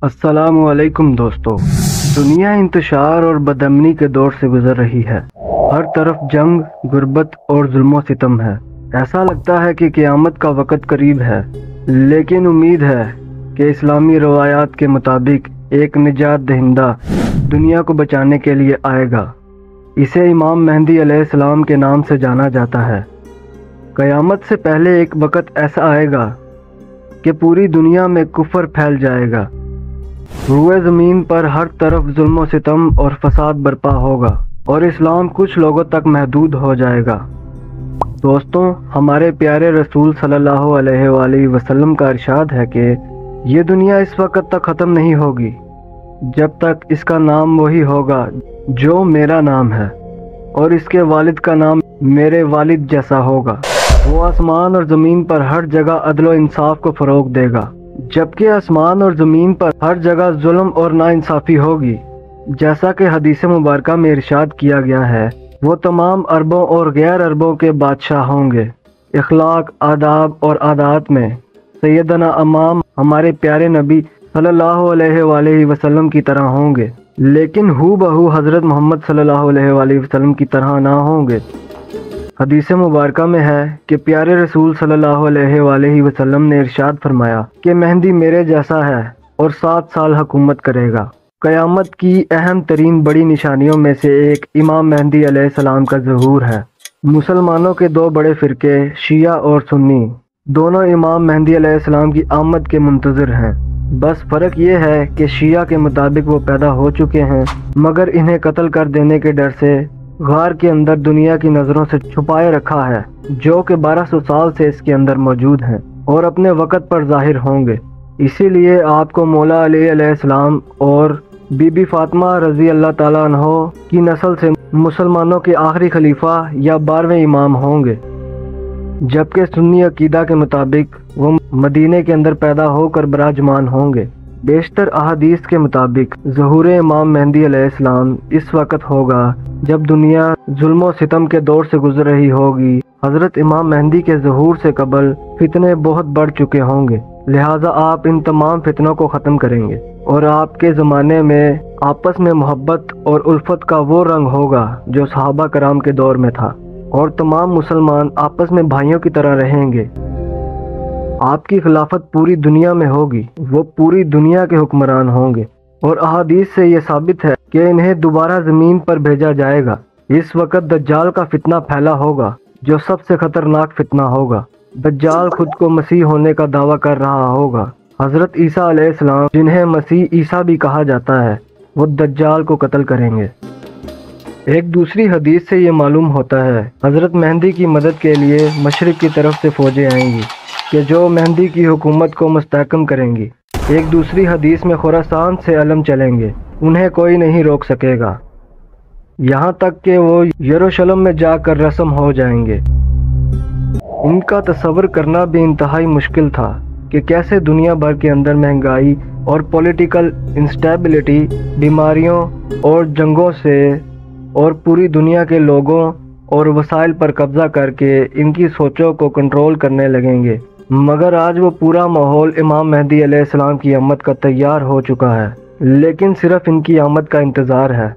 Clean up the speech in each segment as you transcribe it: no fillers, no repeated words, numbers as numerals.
अस्सलामु अलैकुम दोस्तों। दुनिया इंतशार और बदअमनी के दौर से गुजर रही है। हर तरफ जंग, गुर्बत और जुल्म सितम है। ऐसा लगता है कि क़यामत का वक़्त करीब है, लेकिन उम्मीद है कि इस्लामी रवायात के मुताबिक एक निजात दहिंदा दुनिया को बचाने के लिए आएगा। इसे इमाम मेहदी अलैहिस्सलाम के नाम से जाना जाता है। क़यामत से पहले एक वक़्त ऐसा आएगा कि पूरी दुनिया में कुफ्र फैल जाएगा। रूए ज़मीन पर हर तरफ जुल्म सितम और फसाद बर्पा होगा और इस्लाम कुछ लोगों तक महदूद हो जाएगा। दोस्तों, हमारे प्यारे रसूल सल्लल्लाहु अलैहि वसल्लम का इरशाद है कि ये दुनिया इस वक्त तक ख़त्म नहीं होगी जब तक इसका नाम वही होगा जो मेरा नाम है, और इसके वालिद का नाम मेरे वालिद जैसा होगा। वो आसमान और ज़मीन पर हर जगह अदल व इंसाफ को फ़रोग़ देगा, जबकि आसमान और ज़मीन पर हर जगह जुल्म और नाइंसाफ़ी होगी। जैसा कि हदीस मुबारका में इरशाद किया गया है, वो तमाम अरबों और गैर अरबों के बादशाह होंगे। इखलाक, आदाब और आदात में सैयदना इमाम हमारे प्यारे नबी सल्लल्लाहु अलैहि वसल्लम की तरह होंगे, लेकिन हू बहू हज़रत मोहम्मद सल्लल्लाहु अलैहि वसल्लम की तरह ना होंगे। हदीस मुबारका में है कि प्यारे रसूल सल्लल्लाहु अलैहि वसल्लम ने इरशाद फरमाया कि मेहदी मेरे जैसा है और 7 साल हुकूमत करेगा। क़यामत की अहम तरीन बड़ी निशानियों में से एक इमाम मेहदी अलैहिस्सलाम का ज़हूर है। मुसलमानों के 2 बड़े फ़िरके शिया और सुन्नी दोनों इमाम मेहदी अलैहिस्सलाम की आमद के मुंतज़िर हैं। बस फ़र्क ये है कि शिया के मुताबिक वो पैदा हो चुके हैं, मगर इन्हें कत्ल कर देने के डर से गार के अंदर दुनिया की नज़रों से छुपाए रखा है, जो कि 1200 साल से इसके अंदर मौजूद हैं और अपने वक़्त पर ज़ाहिर होंगे। इसीलिए आपको मौला अली अलैहिस्सलाम और बीबी फातिमा रज़ी अल्लाह ताला अन्हो की नस्ल से मुसलमानों के आखिरी खलीफा या 12वें इमाम होंगे, जबकि सुन्नी अकीदा के मुताबिक वो मदीने के अंदर पैदा होकर बराजमान होंगे। बेशतर अहादीस के मुताबिक ज़हूर इमाम मेहदी अलैहिस्सलाम इस वक़्त होगा जब दुनिया जुल्म सितम के दौर से गुजर रही होगी। हज़रत इमाम मेहदी के ज़हूर से कबल फितने बहुत बढ़ चुके होंगे, लिहाजा आप इन तमाम फितनों को ख़त्म करेंगे और आपके ज़माने में आपस में मोहब्बत और उल्फत का वो रंग होगा जो सहाबा कराम के दौर में था, और तमाम मुसलमान आपस में भाइयों की तरह रहेंगे। आपकी खिलाफत पूरी दुनिया में होगी, वो पूरी दुनिया के हुक्मरान होंगे, और अहादीस से ये साबित है कि इन्हें दोबारा ज़मीन पर भेजा जाएगा। इस वक्त दज्जाल का फितना फैला होगा, जो सबसे ख़तरनाक फितना होगा। दज्जाल खुद को मसीह होने का दावा कर रहा होगा। हज़रत ईसा अलैहिस्सलाम, जिन्हें मसीह ईसा भी कहा जाता है, वो दज्जाल को कत्ल करेंगे। एक दूसरी हदीस से ये मालूम होता है हज़रत मेहदी की मदद के लिए मशरिक़ की तरफ से फ़ौजें आएंगी कि जो मेहदी की हुकूमत को मुस्तहकम करेंगी। एक दूसरी हदीस में खुरासान से अलम चलेंगे, उन्हें कोई नहीं रोक सकेगा, यहाँ तक कि वो यरूशलेम में जाकर रस्म हो जाएंगे। इनका तस्वर करना भी इंतहाई मुश्किल था कि कैसे दुनिया भर के अंदर महंगाई और पॉलिटिकल इंस्टेबिलिटी, बीमारियों और जंगों से और पूरी दुनिया के लोगों और वसाइल पर कब्ज़ा करके इनकी सोचों को कंट्रोल करने लगेंगे। मगर आज वो पूरा माहौल इमाम मेहदी अलैहिस्सलाम की आमद का तैयार हो चुका है, लेकिन सिर्फ इनकी आमद का इंतज़ार है।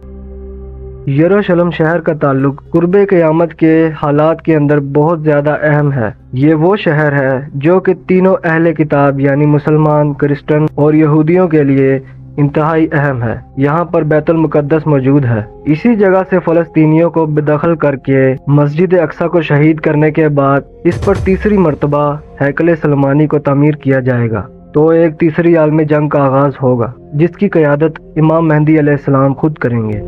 यरूशलेम शहर का ताल्लुक कुर्बे क़यामत के हालात के अंदर बहुत ज़्यादा अहम है। ये वो शहर है जो कि तीनों अहले किताब यानी मुसलमान, क्रिश्चियन और यहूदियों के लिए इंतहाई अहम है। यहाँ पर बैतुल मुक़द्दस मौजूद है। इसी जगह से फ़लस्तीनियों को बेदखल करके मस्जिद अक्सा को शहीद करने के बाद इस पर तीसरी मरतबा हैकल सलमानी को तामीर किया जाएगा। तो एक तीसरी आलमी जंग का आगाज़ होगा, जिसकी क़यादत इमाम मेहदी अलैहिस्सलाम खुद करेंगे।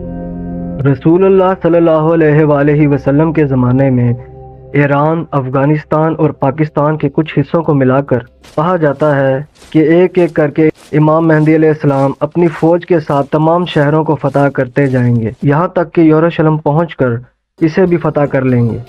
रसूलुल्लाह सल्लल्लाहु अलैहि वसल्लम के ज़माने में ईरान, अफ़गानिस्तान और पाकिस्तान के कुछ हिस्सों को मिलाकर कहा जाता है कि एक एक करके इमाम मेहदी अलैहिस्सलाम अपनी फ़ौज के साथ तमाम शहरों को फ़तह करते जाएंगे, यहाँ तक कि यरूशलेम पहुँचकर इसे भी फ़तह कर लेंगे।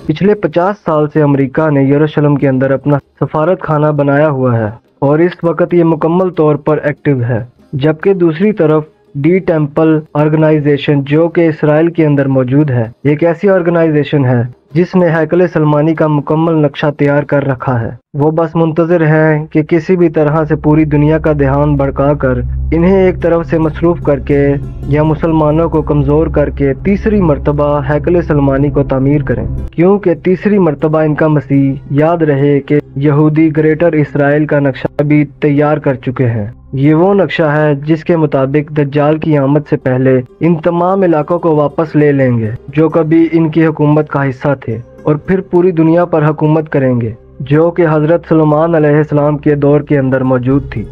पिछले 50 साल से अमेरिका ने यरूशलेम के अंदर अपना सफारत खाना बनाया हुआ है और इस वक्त ये मुकम्मल तौर पर एक्टिव है, जबकि दूसरी तरफ डी टेम्पल ऑर्गेनाइजेशन जो कि इसराइल के अंदर मौजूद है, एक ऐसी ऑर्गेनाइजेशन है جس نے ہیکل سلمانی کا مکمل نقشہ تیار کر رکھا ہے۔ وہ بس منتظر ہیں کہ کسی بھی طرح سے پوری دنیا کا دھیان بھڑکا کر انہیں ایک طرف سے مصروف کر کے یا مسلمانوں کو کمزور کر کے تیسری مرتبہ ہیکل سلمانی کو تعمیر کریں، کیونکہ تیسری مرتبہ ان کا مسیح یاد رہے کہ یہودی گریٹر اسرائیل کا نقشہ بھی تیار کر چکے ہیں۔ یہ وہ نقشہ ہے جس کے مطابق دجال کی آمد سے پہلے ان تمام علاقوں کو واپس لے لیں گے جو کبھی ان کی حکومت کا حصہ تھے، اور پھر پوری دنیا پر حکومت کریں گے، جو کہ حضرت سلیمان علیہ السلام کے دور کے اندر موجود تھی۔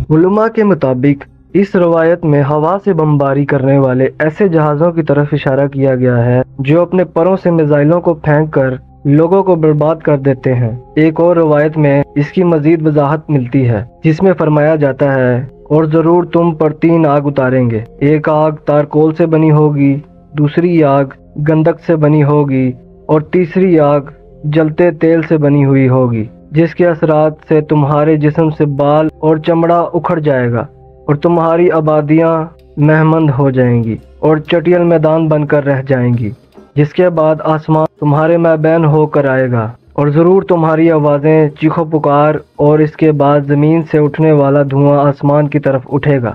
علماء کے مطابق اس روایت میں ہوا سے بمباری کرنے والے ایسے جہازوں کی طرف اشارہ کیا گیا ہے جو اپنے پروں سے میزائلوں کو پھینک کر لوگوں کو برباد کر دیتے ہیں۔ ایک اور روایت میں اس کی مزید وضاحت ملتی ہے جس میں فرمایا جاتا ہے، اور ضرور تم پر 3 آگ اتاریں گے، ایک آگ تارکول سے بنی ہوگی، دوسری آگ گندک سے بنی ہوگی، اور تیسری آگ جلتے تیل سے بنی ہوئی ہوگی، جس کے اثرات سے تمہارے جسم سے بال اور چمڑا اکھڑ جائے گا، اور تمہاری آبادیاں مہمند ہو جائیں گی اور چٹیل میدان بن کر رہ جائیں گی، جس کے بعد آسمان تمہارے مابین ہو کر آئے گا، اور ضرور تمہاری آوازیں چیخو پکار، اور اس کے بعد زمین سے اٹھنے والا دھواں آسمان کی طرف اٹھے گا۔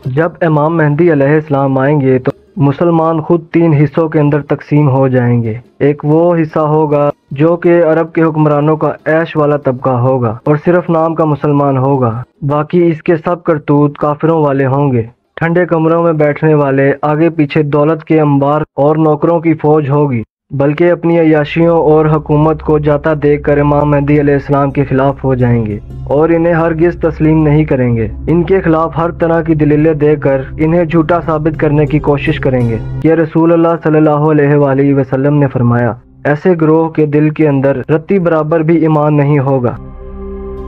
جب امام مہدی علیہ السلام آئیں گے تو مسلمان خود 3 حصوں کے اندر تقسیم ہو جائیں گے۔ ایک وہ حصہ ہوگا جو کہ عرب کے حکمرانوں کا عیش والا طبقہ ہوگا اور صرف نام کا مسلمان ہوگا، باقی اس کے سب کرتوت کافروں والے ہوں گے۔ ٹھنڈے کمروں میں بیٹھنے والے، آگے پیچھے دولت کے انبار اور نوکروں کی فوج ہوگی، بلکہ اپنی عیاشیوں اور حکومت کو جاتا دیکھ کر امام مہدی علیہ السلام کے خلاف ہو جائیں گے اور انہیں ہرگز تسلیم نہیں کریں گے۔ ان کے خلاف ہر طرح کی دلیلیں دے کر انہیں جھوٹا ثابت کرنے کی کوشش کریں گے کہ رسول اللہ صلی اللہ علیہ وآلہ وسلم نے فرمایا، ایسے گروہ کے دل کے اندر رتی برابر بھی ایمان نہیں ہوگا۔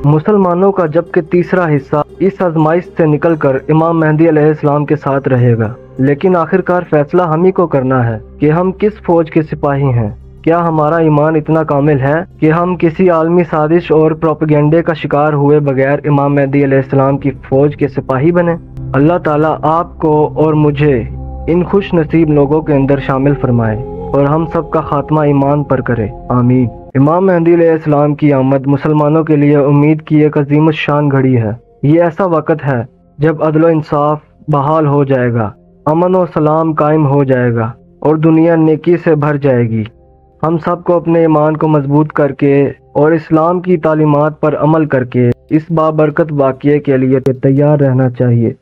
مسلمانوں کا جبکہ تیسرا حصہ اس آزمائش سے نکل کر امام مہدی علیہ السلام کے ساتھ رہے گا، لیکن آخرکار فیصلہ ہم ہی کو کرنا ہے کہ ہم کس فوج کے سپاہی ہیں۔ کیا ہمارا ایمان اتنا کامل ہے کہ ہم کسی عالمی سازش اور پروپیگنڈے کا شکار ہوئے بغیر امام مہدی علیہ السلام کی فوج کے سپاہی بنیں؟ اللہ تعالیٰ آپ کو اور مجھے ان خوش نصیب لوگوں کے اندر شامل فرمائے اور ہم سب کا خاتمہ ایمان پر کرے، آمین۔ امام مہدی علیہ السلام کی آمد مسلمانوں کے لیے امید کی ایک عظیم الشان گھڑی ہے۔ یہ ایسا وقت ہے جب عدل و انصاف بحال ہو جائے گا، امن و سلام قائم ہو جائے گا اور دنیا نیکی سے بھر جائے گی۔ ہم سب کو اپنے ایمان کو مضبوط کر کے اور اسلام کی تعلیمات پر عمل کر کے اس بابرکت واقعے کے لیے تیار رہنا چاہیے۔